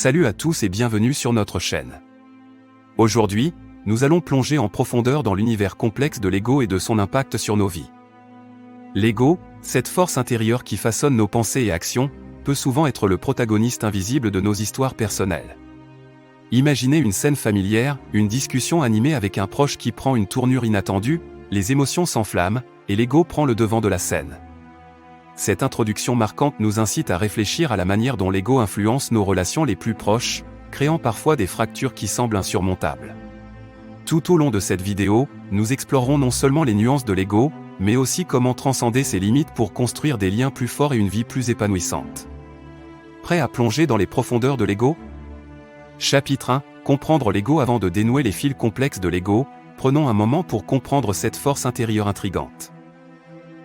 Salut à tous et bienvenue sur notre chaîne. Aujourd'hui, nous allons plonger en profondeur dans l'univers complexe de l'ego et de son impact sur nos vies. L'ego, cette force intérieure qui façonne nos pensées et actions, peut souvent être le protagoniste invisible de nos histoires personnelles. Imaginez une scène familière, une discussion animée avec un proche qui prend une tournure inattendue, les émotions s'enflamment, et l'ego prend le devant de la scène. Cette introduction marquante nous incite à réfléchir à la manière dont l'ego influence nos relations les plus proches, créant parfois des fractures qui semblent insurmontables. Tout au long de cette vidéo, nous explorerons non seulement les nuances de l'ego, mais aussi comment transcender ses limites pour construire des liens plus forts et une vie plus épanouissante. Prêt à plonger dans les profondeurs de l'ego ? Chapitre 1 : Comprendre l'ego. Avant de dénouer les fils complexes de l'ego, prenons un moment pour comprendre cette force intérieure intrigante.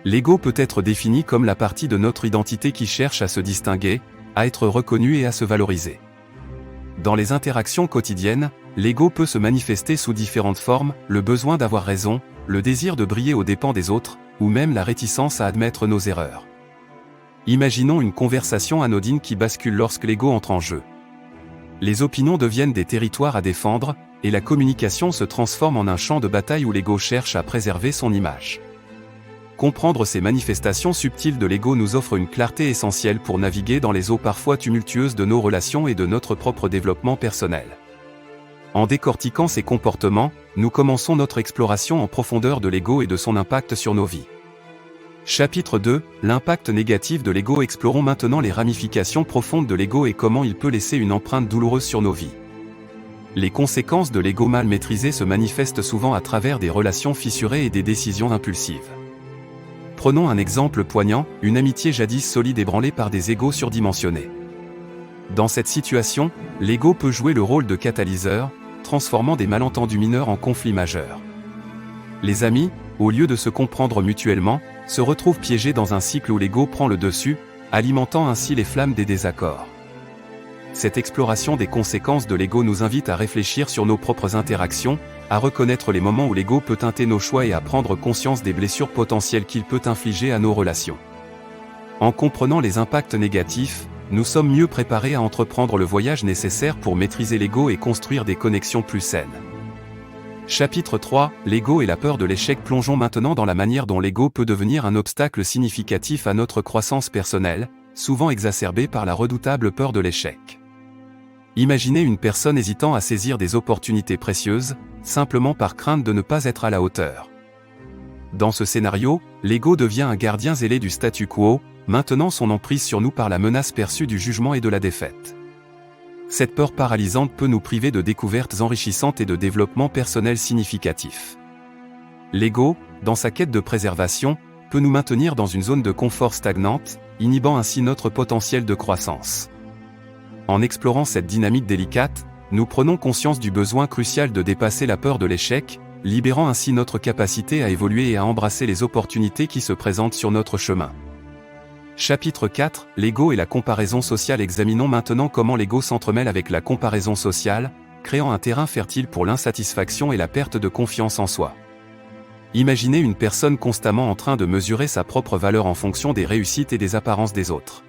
L'ego peut être défini comme la partie de notre identité qui cherche à se distinguer, à être reconnu et à se valoriser. Dans les interactions quotidiennes, l'ego peut se manifester sous différentes formes, le besoin d'avoir raison, le désir de briller aux dépens des autres, ou même la réticence à admettre nos erreurs. Imaginons une conversation anodine qui bascule lorsque l'ego entre en jeu. Les opinions deviennent des territoires à défendre, et la communication se transforme en un champ de bataille où l'ego cherche à préserver son image. Comprendre ces manifestations subtiles de l'ego nous offre une clarté essentielle pour naviguer dans les eaux parfois tumultueuses de nos relations et de notre propre développement personnel. En décortiquant ces comportements, nous commençons notre exploration en profondeur de l'ego et de son impact sur nos vies. Chapitre 2 : L'impact négatif de l'ego. Explorons maintenant les ramifications profondes de l'ego et comment il peut laisser une empreinte douloureuse sur nos vies. Les conséquences de l'ego mal maîtrisé se manifestent souvent à travers des relations fissurées et des décisions impulsives. Prenons un exemple poignant, une amitié jadis solide ébranlée par des égos surdimensionnés. Dans cette situation, l'ego peut jouer le rôle de catalyseur, transformant des malentendus mineurs en conflits majeurs. Les amis, au lieu de se comprendre mutuellement, se retrouvent piégés dans un cycle où l'ego prend le dessus, alimentant ainsi les flammes des désaccords. Cette exploration des conséquences de l'ego nous invite à réfléchir sur nos propres interactions, à reconnaître les moments où l'ego peut teinter nos choix et à prendre conscience des blessures potentielles qu'il peut infliger à nos relations. En comprenant les impacts négatifs, nous sommes mieux préparés à entreprendre le voyage nécessaire pour maîtriser l'ego et construire des connexions plus saines. Chapitre 3 : L'ego et la peur de l'échec. Plongeons maintenant dans la manière dont l'ego peut devenir un obstacle significatif à notre croissance personnelle, souvent exacerbée par la redoutable peur de l'échec. Imaginez une personne hésitant à saisir des opportunités précieuses, simplement par crainte de ne pas être à la hauteur. Dans ce scénario, l'ego devient un gardien zélé du statu quo, maintenant son emprise sur nous par la menace perçue du jugement et de la défaite. Cette peur paralysante peut nous priver de découvertes enrichissantes et de développement personnel significatif. L'ego, dans sa quête de préservation, peut nous maintenir dans une zone de confort stagnante, inhibant ainsi notre potentiel de croissance. En explorant cette dynamique délicate, nous prenons conscience du besoin crucial de dépasser la peur de l'échec, libérant ainsi notre capacité à évoluer et à embrasser les opportunités qui se présentent sur notre chemin. Chapitre 4 : L'ego et la comparaison sociale. Examinons maintenant comment l'ego s'entremêle avec la comparaison sociale, créant un terrain fertile pour l'insatisfaction et la perte de confiance en soi. Imaginez une personne constamment en train de mesurer sa propre valeur en fonction des réussites et des apparences des autres.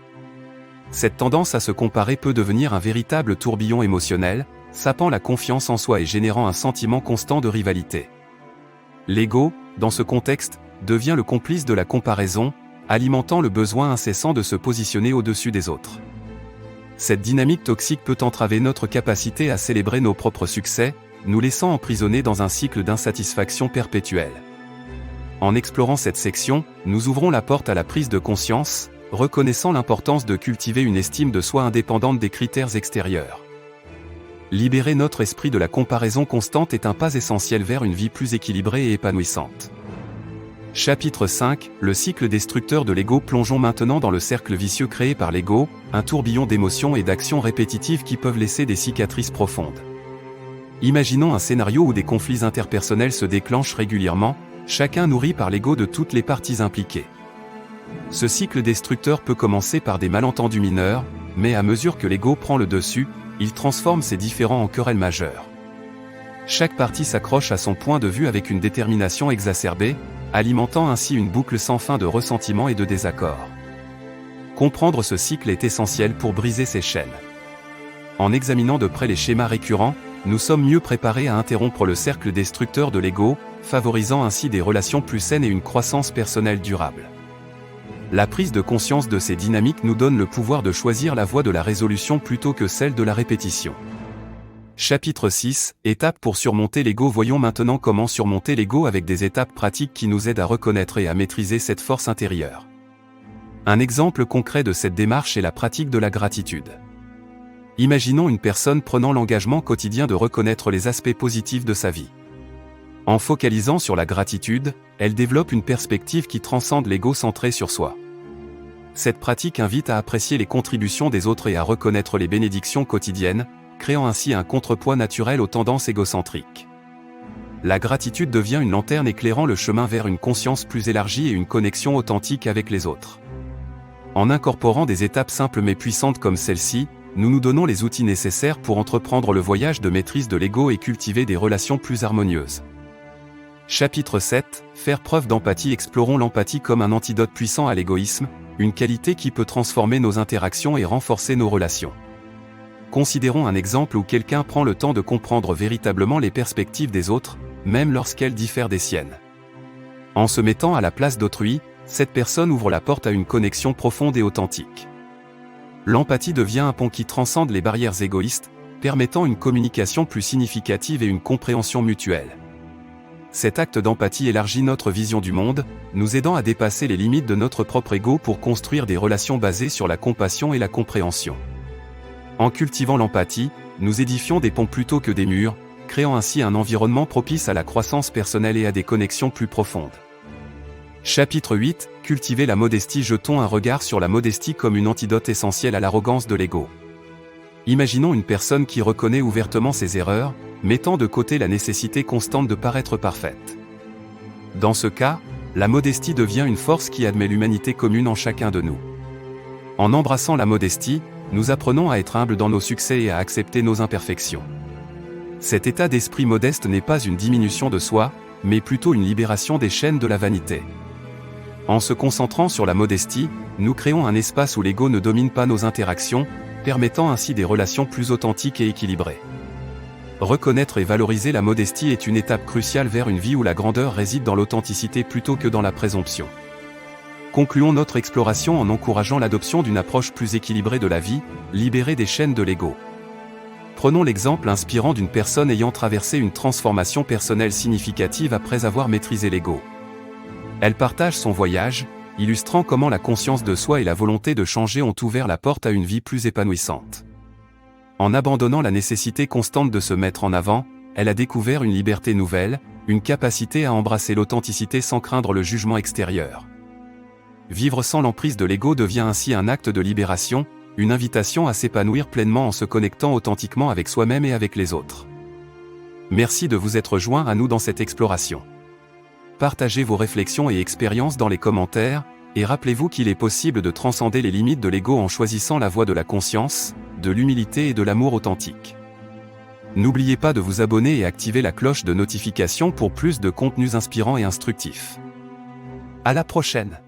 Cette tendance à se comparer peut devenir un véritable tourbillon émotionnel, sapant la confiance en soi et générant un sentiment constant de rivalité. L'ego, dans ce contexte, devient le complice de la comparaison, alimentant le besoin incessant de se positionner au-dessus des autres. Cette dynamique toxique peut entraver notre capacité à célébrer nos propres succès, nous laissant emprisonnés dans un cycle d'insatisfaction perpétuelle. En explorant cette section, nous ouvrons la porte à la prise de conscience, reconnaissant l'importance de cultiver une estime de soi indépendante des critères extérieurs. Libérer notre esprit de la comparaison constante est un pas essentiel vers une vie plus équilibrée et épanouissante. Chapitre 5 : Le cycle destructeur de l'ego. Plongeons maintenant dans le cercle vicieux créé par l'ego, un tourbillon d'émotions et d'actions répétitives qui peuvent laisser des cicatrices profondes. Imaginons un scénario où des conflits interpersonnels se déclenchent régulièrement, chacun nourri par l'ego de toutes les parties impliquées. Ce cycle destructeur peut commencer par des malentendus mineurs, mais à mesure que l'ego prend le dessus, il transforme ces différends en querelles majeures. Chaque partie s'accroche à son point de vue avec une détermination exacerbée, alimentant ainsi une boucle sans fin de ressentiments et de désaccords. Comprendre ce cycle est essentiel pour briser ces chaînes. En examinant de près les schémas récurrents, nous sommes mieux préparés à interrompre le cercle destructeur de l'ego, favorisant ainsi des relations plus saines et une croissance personnelle durable. La prise de conscience de ces dynamiques nous donne le pouvoir de choisir la voie de la résolution plutôt que celle de la répétition. Chapitre 6, étapes pour surmonter l'ego. Voyons maintenant comment surmonter l'ego avec des étapes pratiques qui nous aident à reconnaître et à maîtriser cette force intérieure. Un exemple concret de cette démarche est la pratique de la gratitude. Imaginons une personne prenant l'engagement quotidien de reconnaître les aspects positifs de sa vie. En focalisant sur la gratitude, elle développe une perspective qui transcende l'ego centré sur soi. Cette pratique invite à apprécier les contributions des autres et à reconnaître les bénédictions quotidiennes, créant ainsi un contrepoids naturel aux tendances égocentriques. La gratitude devient une lanterne éclairant le chemin vers une conscience plus élargie et une connexion authentique avec les autres. En incorporant des étapes simples mais puissantes comme celle-ci, nous nous donnons les outils nécessaires pour entreprendre le voyage de maîtrise de l'ego et cultiver des relations plus harmonieuses. Chapitre 7, faire preuve d'empathie. Explorons l'empathie comme un antidote puissant à l'égoïsme, une qualité qui peut transformer nos interactions et renforcer nos relations. Considérons un exemple où quelqu'un prend le temps de comprendre véritablement les perspectives des autres, même lorsqu'elles diffèrent des siennes. En se mettant à la place d'autrui, cette personne ouvre la porte à une connexion profonde et authentique. L'empathie devient un pont qui transcende les barrières égoïstes, permettant une communication plus significative et une compréhension mutuelle. Cet acte d'empathie élargit notre vision du monde, nous aidant à dépasser les limites de notre propre ego pour construire des relations basées sur la compassion et la compréhension. En cultivant l'empathie, nous édifions des ponts plutôt que des murs, créant ainsi un environnement propice à la croissance personnelle et à des connexions plus profondes. Chapitre 8, cultiver la modestie. Jetons un regard sur la modestie comme une antidote essentielle à l'arrogance de l'ego. Imaginons une personne qui reconnaît ouvertement ses erreurs, mettant de côté la nécessité constante de paraître parfaite. Dans ce cas, la modestie devient une force qui admet l'humanité commune en chacun de nous. En embrassant la modestie, nous apprenons à être humbles dans nos succès et à accepter nos imperfections. Cet état d'esprit modeste n'est pas une diminution de soi, mais plutôt une libération des chaînes de la vanité. En se concentrant sur la modestie, nous créons un espace où l'ego ne domine pas nos interactions, permettant ainsi des relations plus authentiques et équilibrées. Reconnaître et valoriser la modestie est une étape cruciale vers une vie où la grandeur réside dans l'authenticité plutôt que dans la présomption. Concluons notre exploration en encourageant l'adoption d'une approche plus équilibrée de la vie, libérée des chaînes de l'ego. Prenons l'exemple inspirant d'une personne ayant traversé une transformation personnelle significative après avoir maîtrisé l'ego. Elle partage son voyage, illustrant comment la conscience de soi et la volonté de changer ont ouvert la porte à une vie plus épanouissante. En abandonnant la nécessité constante de se mettre en avant, elle a découvert une liberté nouvelle, une capacité à embrasser l'authenticité sans craindre le jugement extérieur. Vivre sans l'emprise de l'ego devient ainsi un acte de libération, une invitation à s'épanouir pleinement en se connectant authentiquement avec soi-même et avec les autres. Merci de vous être joint à nous dans cette exploration. Partagez vos réflexions et expériences dans les commentaires, et rappelez-vous qu'il est possible de transcender les limites de l'ego en choisissant la voie de la conscience, de l'humilité et de l'amour authentique. N'oubliez pas de vous abonner et activer la cloche de notification pour plus de contenus inspirants et instructifs. À la prochaine!